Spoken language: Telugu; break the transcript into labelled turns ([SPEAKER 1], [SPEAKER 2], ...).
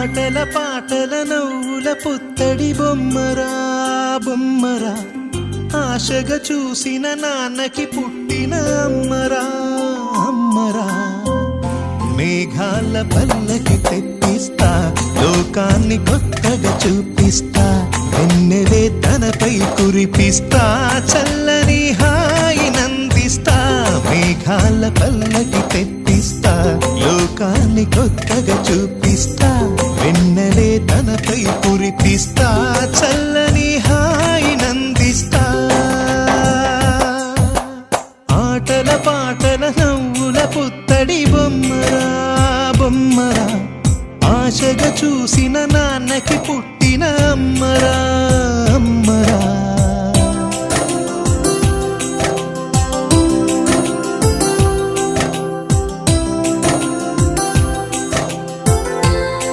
[SPEAKER 1] ఆటల పాటల నవ్వుల పుత్తడి బొమ్మరా బొమ్మరా, ఆశగా చూసిన నాన్నకి పుట్టిన అమ్మరా అమ్మరా. మేఘాల పల్లకి తెప్పిస్తా, లోకాన్ని కొత్తగా చూపిస్తా, వెన్నెలే తనపై కురిపిస్తా, చల్లని హాయి నందిస్తా. మేఘాల పల్లకి తెప్పిస్తా, లోకాన్ని కొత్తగా చూపిస్తా, వెన్నెలే తనపై కురిపిస్తా, చల్లని హాయి నందిస్తా. ఆటల పాటల నవ్వుల పుత్తడి బొమ్మరా బొమ్మరా, ఆశగా చూసిన నాన్నకి పుట్టిన అమ్మరా అమ్మరా.